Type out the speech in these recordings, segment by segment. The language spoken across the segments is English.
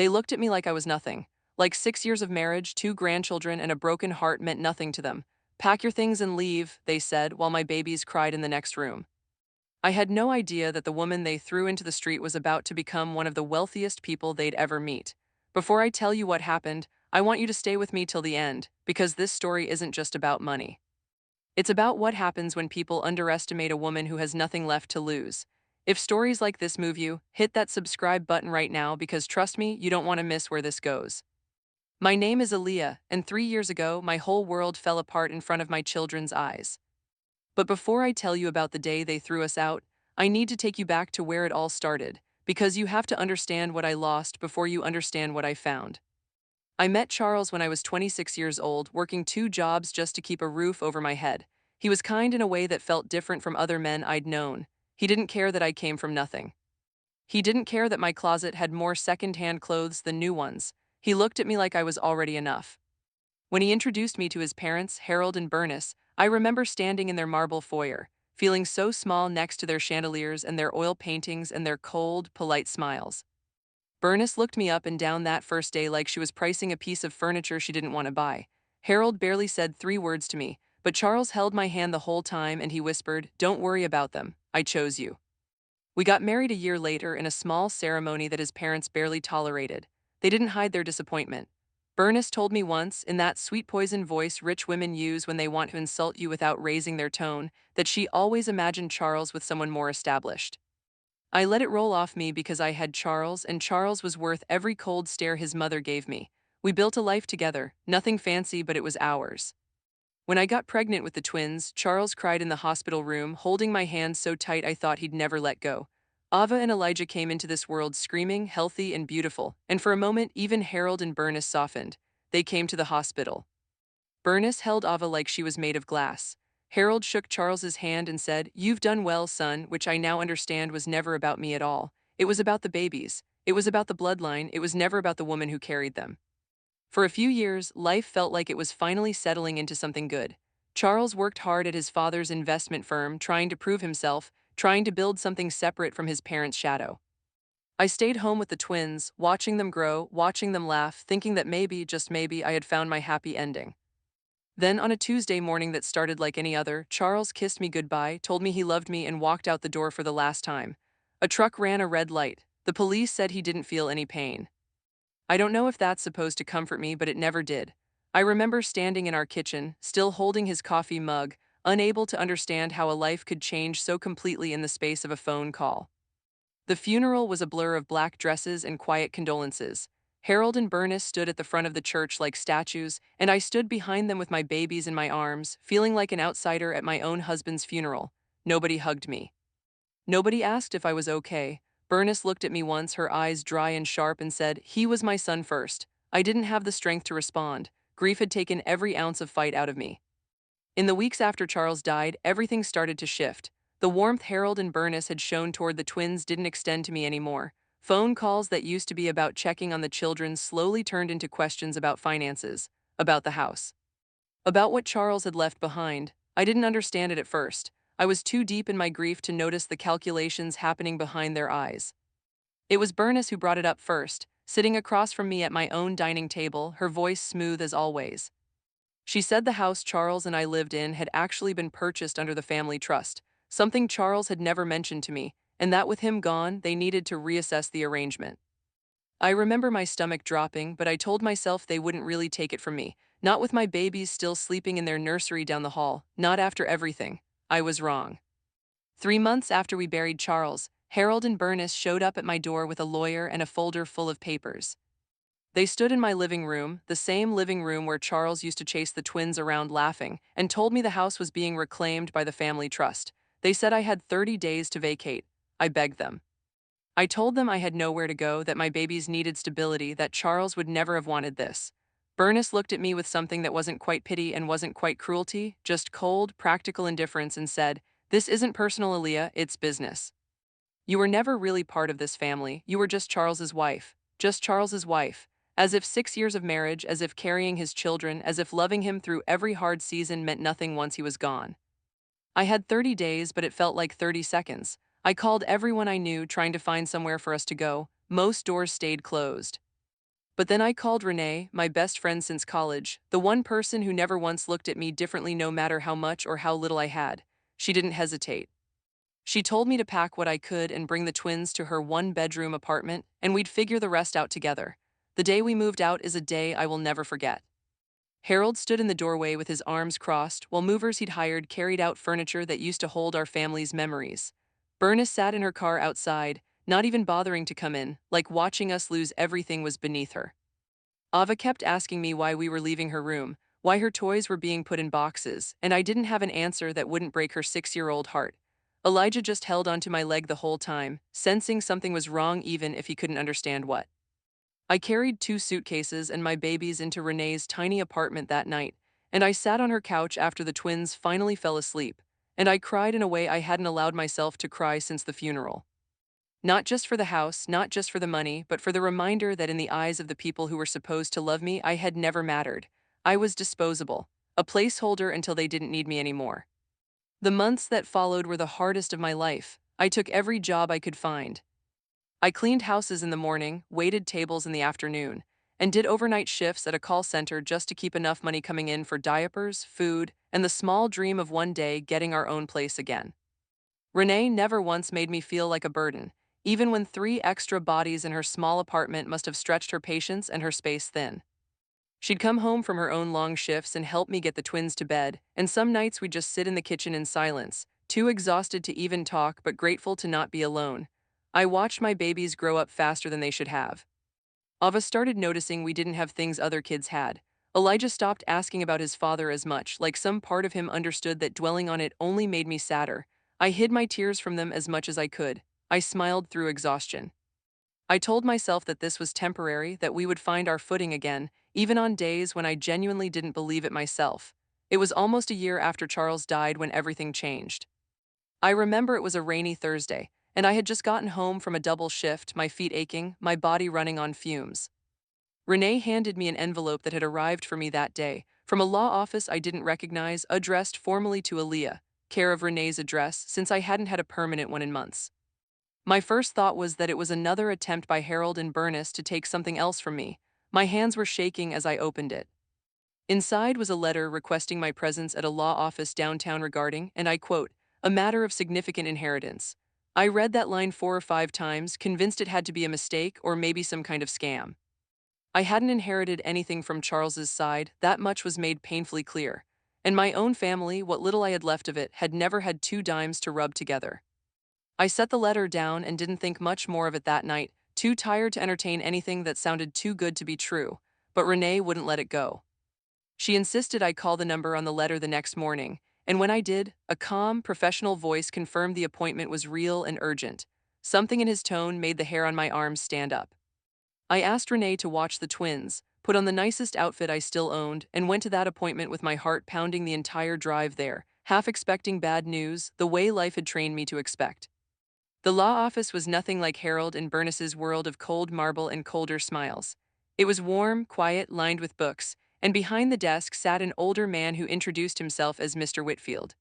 They looked at me like I was nothing. Like 6 years of marriage, two grandchildren, and a broken heart meant nothing to them. Pack your things and leave, they said, while my babies cried in the next room. I had no idea that the woman they threw into the street was about to become one of the wealthiest people they'd ever meet. Before I tell you what happened, I want you to stay with me till the end, because this story isn't just about money. It's about what happens when people underestimate a woman who has nothing left to lose. If stories like this move you, hit that subscribe button right now because trust me, you don't want to miss where this goes. My name is Aliyah, and 3 years ago, my whole world fell apart in front of my children's eyes. But before I tell you about the day they threw us out, I need to take you back to where it all started, because you have to understand what I lost before you understand what I found. I met Charles when I was 26 years old, working two jobs just to keep a roof over my head. He was kind in a way that felt different from other men I'd known. He didn't care that I came from nothing. He didn't care that my closet had more second-hand clothes than new ones. He looked at me like I was already enough. When he introduced me to his parents, Harold and Bernice, I remember standing in their marble foyer, feeling so small next to their chandeliers and their oil paintings and their cold, polite smiles. Bernice looked me up and down that first day like she was pricing a piece of furniture she didn't want to buy. Harold barely said 3 words to me, but Charles held my hand the whole time and he whispered, "Don't worry about them. I chose you." We got married a year later in a small ceremony that his parents barely tolerated. They didn't hide their disappointment. Bernice told me once, in that sweet poison voice rich women use when they want to insult you without raising their tone, that she always imagined Charles with someone more established. I let it roll off me because I had Charles, and Charles was worth every cold stare his mother gave me. We built a life together, nothing fancy, but it was ours. When I got pregnant with the twins, Charles cried in the hospital room, holding my hand so tight I thought he'd never let go. Ava and Elijah came into this world screaming, healthy, and beautiful, and for a moment, even Harold and Bernice softened. They came to the hospital. Bernice held Ava like she was made of glass. Harold shook Charles's hand and said, "You've done well, son," which I now understand was never about me at all. It was about the babies. It was about the bloodline. It was never about the woman who carried them. For a few years, life felt like it was finally settling into something good. Charles worked hard at his father's investment firm, trying to prove himself, trying to build something separate from his parents' shadow. I stayed home with the twins, watching them grow, watching them laugh, thinking that maybe, just maybe, I had found my happy ending. Then, on a Tuesday morning that started like any other, Charles kissed me goodbye, told me he loved me, and walked out the door for the last time. A truck ran a red light. The police said he didn't feel any pain. I don't know if that's supposed to comfort me, but it never did. I remember standing in our kitchen, still holding his coffee mug, unable to understand how a life could change so completely in the space of a phone call. The funeral was a blur of black dresses and quiet condolences. Harold and Bernice stood at the front of the church like statues, and I stood behind them with my babies in my arms, feeling like an outsider at my own husband's funeral. Nobody hugged me. Nobody asked if I was okay. Bernice looked at me once, her eyes dry and sharp, and said, "He was my son first." I didn't have the strength to respond. Grief had taken every ounce of fight out of me. In the weeks after Charles died, everything started to shift. The warmth Harold and Bernice had shown toward the twins didn't extend to me anymore. Phone calls that used to be about checking on the children slowly turned into questions about finances, about the house, about what Charles had left behind. I didn't understand it at first. I was too deep in my grief to notice the calculations happening behind their eyes. It was Bernice who brought it up first, sitting across from me at my own dining table, her voice smooth as always. She said the house Charles and I lived in had actually been purchased under the family trust, something Charles had never mentioned to me, and that with him gone, they needed to reassess the arrangement. I remember my stomach dropping, but I told myself they wouldn't really take it from me, not with my babies still sleeping in their nursery down the hall, not after everything. I was wrong. 3 months after we buried Charles, Harold and Bernice showed up at my door with a lawyer and a folder full of papers. They stood in my living room, the same living room where Charles used to chase the twins around laughing, and told me the house was being reclaimed by the family trust. They said I had 30 days to vacate. I begged them. I told them I had nowhere to go, that my babies needed stability, that Charles would never have wanted this. Bernice looked at me with something that wasn't quite pity and wasn't quite cruelty, just cold, practical indifference, and said, "This isn't personal, Aliyah, it's business. You were never really part of this family. You were just Charles's wife. Just Charles's wife. As if 6 years of marriage, as if carrying his children, as if loving him through every hard season meant nothing once he was gone." I had 30 days, but it felt like 30 seconds. I called everyone I knew, trying to find somewhere for us to go. Most doors stayed closed. But then I called Renee, my best friend since college, the one person who never once looked at me differently no matter how much or how little I had. She didn't hesitate. She told me to pack what I could and bring the twins to her one-bedroom apartment, and we'd figure the rest out together. The day we moved out is a day I will never forget. Harold stood in the doorway with his arms crossed while movers he'd hired carried out furniture that used to hold our family's memories. Bernice sat in her car outside, not even bothering to come in, like watching us lose everything was beneath her. Ava kept asking me why we were leaving her room, why her toys were being put in boxes, and I didn't have an answer that wouldn't break her 6-year-old heart. Elijah just held onto my leg the whole time, sensing something was wrong even if he couldn't understand what. I carried 2 suitcases and my babies into Renee's tiny apartment that night, and I sat on her couch after the twins finally fell asleep, and I cried in a way I hadn't allowed myself to cry since the funeral. Not just for the house, not just for the money, but for the reminder that in the eyes of the people who were supposed to love me, I had never mattered. I was disposable, a placeholder until they didn't need me anymore. The months that followed were the hardest of my life. I took every job I could find. I cleaned houses in the morning, waited tables in the afternoon, and did overnight shifts at a call center just to keep enough money coming in for diapers, food, and the small dream of one day getting our own place again. Renee never once made me feel like a burden, even when 3 extra bodies in her small apartment must have stretched her patience and her space thin. She'd come home from her own long shifts and help me get the twins to bed, and some nights we'd just sit in the kitchen in silence, too exhausted to even talk but grateful to not be alone. I watched my babies grow up faster than they should have. Ava started noticing we didn't have things other kids had. Elijah stopped asking about his father as much, like some part of him understood that dwelling on it only made me sadder. I hid my tears from them as much as I could. I smiled through exhaustion. I told myself that this was temporary, that we would find our footing again, even on days when I genuinely didn't believe it myself. It was almost a year after Charles died when everything changed. I remember it was a rainy Thursday, and I had just gotten home from a double shift, my feet aching, my body running on fumes. Renee handed me an envelope that had arrived for me that day, from a law office I didn't recognize, addressed formally to Aliyah, care of Renee's address, since I hadn't had a permanent one in months. My first thought was that it was another attempt by Harold and Bernice to take something else from me. My hands were shaking as I opened it. Inside was a letter requesting my presence at a law office downtown regarding, and I quote, a matter of significant inheritance. I read that line 4 or 5 times, convinced it had to be a mistake or maybe some kind of scam. I hadn't inherited anything from Charles's side, that much was made painfully clear. And my own family, what little I had left of it, had never had 2 dimes to rub together. I set the letter down and didn't think much more of it that night, too tired to entertain anything that sounded too good to be true, but Renee wouldn't let it go. She insisted I call the number on the letter the next morning, and when I did, a calm, professional voice confirmed the appointment was real and urgent. Something in his tone made the hair on my arms stand up. I asked Renee to watch the twins, put on the nicest outfit I still owned, and went to that appointment with my heart pounding the entire drive there, half expecting bad news, the way life had trained me to expect. The law office was nothing like Harold and Bernice's world of cold marble and colder smiles. It was warm, quiet, lined with books, and behind the desk sat an older man who introduced himself as Mr. Whitfield.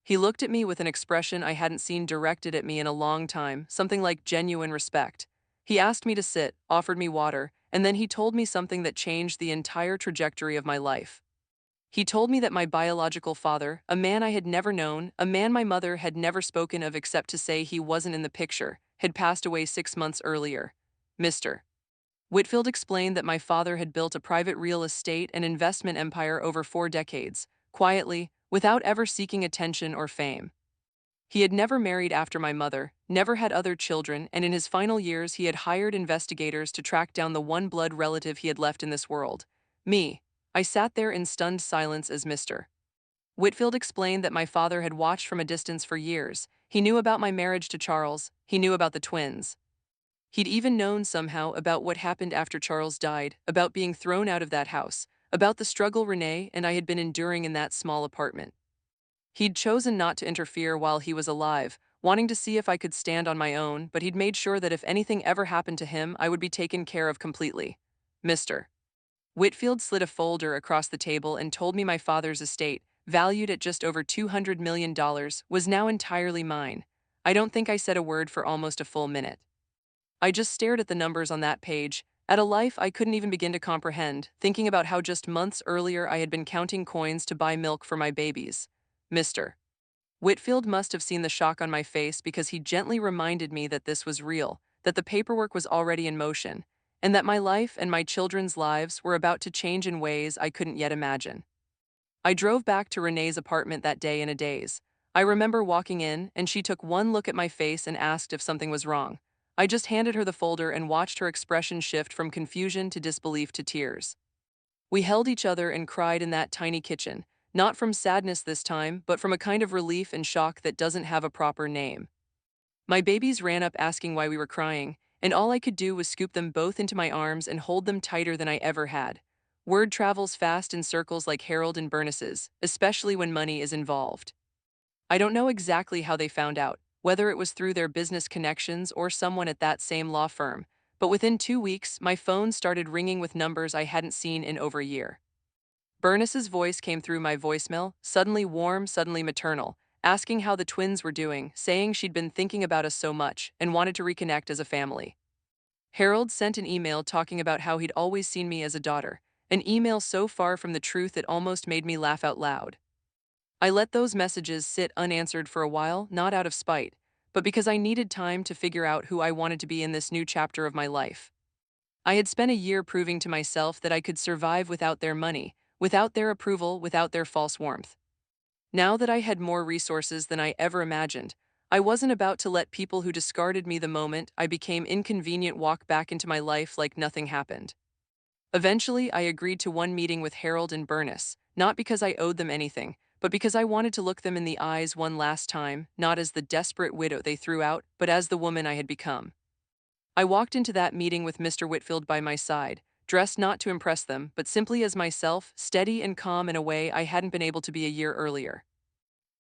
He looked at me with an expression I hadn't seen directed at me in a long time, something like genuine respect. He asked me to sit, offered me water, and then he told me something that changed the entire trajectory of my life. He told me that my biological father, a man I had never known, a man my mother had never spoken of except to say he wasn't in the picture, had passed away 6 months earlier. Mr. Whitfield explained that my father had built a private real estate and investment empire over 4 decades, quietly, without ever seeking attention or fame. He had never married after my mother, never had other children, and in his final years he had hired investigators to track down the one blood relative he had left in this world. Me. I sat there in stunned silence as Mr. Whitfield explained that my father had watched from a distance for years. He knew about my marriage to Charles, he knew about the twins. He'd even known somehow about what happened after Charles died, about being thrown out of that house, about the struggle Renee and I had been enduring in that small apartment. He'd chosen not to interfere while he was alive, wanting to see if I could stand on my own, but he'd made sure that if anything ever happened to him, I would be taken care of completely. Mr. Whitfield slid a folder across the table and told me my father's estate, valued at just over $200 million, was now entirely mine. I don't think I said a word for almost a full minute. I just stared at the numbers on that page, At a life I couldn't even begin to comprehend, thinking about how just months earlier I had been counting coins to buy milk for my babies. Mr. Whitfield must have seen the shock on my face because he gently reminded me that this was real, that the paperwork was already in motion, and that my life and my children's lives were about to change in ways I couldn't yet imagine. I drove back to Renee's apartment that day in a daze. I remember walking in, and she took one look at my face and asked if something was wrong. I just handed her the folder and watched her expression shift from confusion to disbelief to tears. We held each other and cried in that tiny kitchen, not from sadness this time, but from a kind of relief and shock that doesn't have a proper name. My babies ran up asking why we were crying, and all I could do was scoop them both into my arms and hold them tighter than I ever had. Word travels fast in circles like Harold and Burness's, especially when money is involved. I don't know exactly how they found out, whether it was through their business connections or someone at that same law firm, but within 2 weeks, my phone started ringing with numbers I hadn't seen in over a year. Burness's voice came through my voicemail, suddenly warm, suddenly maternal, asking how the twins were doing, saying she'd been thinking about us so much and wanted to reconnect as a family. Harold sent an email talking about how he'd always seen me as a daughter, an email so far from the truth it almost made me laugh out loud. I let those messages sit unanswered for a while, not out of spite, but because I needed time to figure out who I wanted to be in this new chapter of my life. I had spent a year proving to myself that I could survive without their money, without their approval, without their false warmth. Now that I had more resources than I ever imagined, I wasn't about to let people who discarded me the moment I became inconvenient walk back into my life like nothing happened. Eventually, I agreed to one meeting with Harold and Burness, not because I owed them anything, but because I wanted to look them in the eyes one last time, not as the desperate widow they threw out, but as the woman I had become. I walked into that meeting with Mr. Whitfield by my side, dressed not to impress them, but simply as myself, steady and calm in a way I hadn't been able to be a year earlier.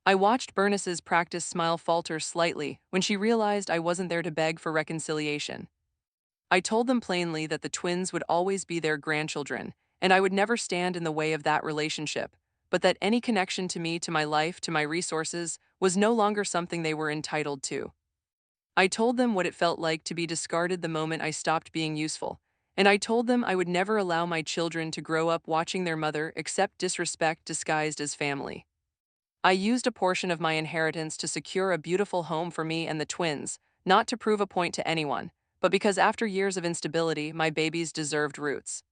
I watched Burness's practiced smile falter slightly when she realized I wasn't there to beg for reconciliation. I told them plainly that the twins would always be their grandchildren, and I would never stand in the way of that relationship, but that any connection to me, to my life, to my resources, was no longer something they were entitled to. I told them what it felt like to be discarded the moment I stopped being useful, and I told them I would never allow my children to grow up watching their mother accept disrespect disguised as family. I used a portion of my inheritance to secure a beautiful home for me and the twins, not to prove a point to anyone, but because after years of instability, my babies deserved roots.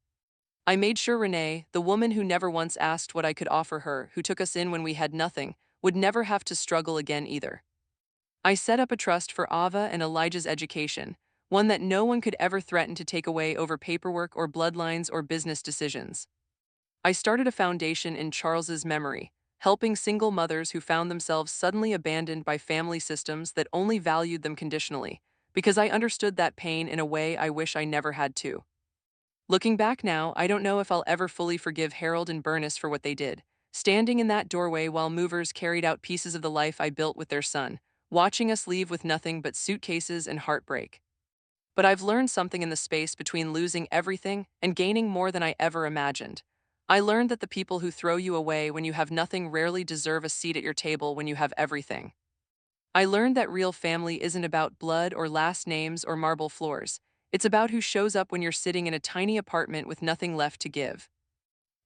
I made sure Renee, the woman who never once asked what I could offer her, who took us in when we had nothing, would never have to struggle again either. I set up a trust for Ava and Elijah's education, one that no one could ever threaten to take away over paperwork or bloodlines or business decisions. I started a foundation in Charles's memory, helping single mothers who found themselves suddenly abandoned by family systems that only valued them conditionally, because I understood that pain in a way I wish I never had to. Looking back now, I don't know if I'll ever fully forgive Harold and Burness for what they did, standing in that doorway while movers carried out pieces of the life I built with their son, watching us leave with nothing but suitcases and heartbreak. But I've learned something in the space between losing everything and gaining more than I ever imagined. I learned that the people who throw you away when you have nothing rarely deserve a seat at your table when you have everything. I learned that real family isn't about blood or last names or marble floors. It's about who shows up when you're sitting in a tiny apartment with nothing left to give.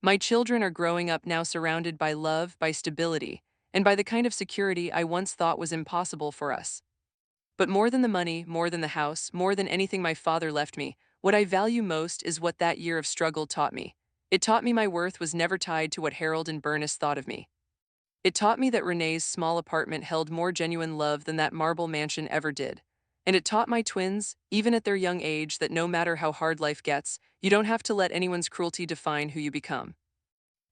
My children are growing up now surrounded by love, by stability, and by the kind of security I once thought was impossible for us. But more than the money, more than the house, more than anything my father left me, what I value most is what that year of struggle taught me. It taught me my worth was never tied to what Harold and Burness thought of me. It taught me that Renee's small apartment held more genuine love than that marble mansion ever did. And it taught my twins, even at their young age, that no matter how hard life gets, you don't have to let anyone's cruelty define who you become.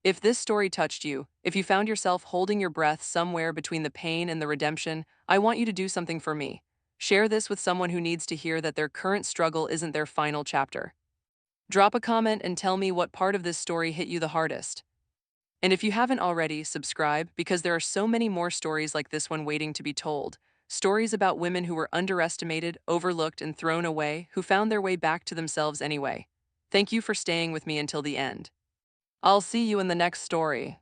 If this story touched you, if you found yourself holding your breath somewhere between the pain and the redemption, I want you to do something for me. Share this with someone who needs to hear that their current struggle isn't their final chapter. Drop a comment and tell me what part of this story hit you the hardest. And if you haven't already, subscribe because there are so many more stories like this one waiting to be told. Stories about women who were underestimated, overlooked, and thrown away, who found their way back to themselves anyway. Thank you for staying with me until the end. I'll see you in the next story.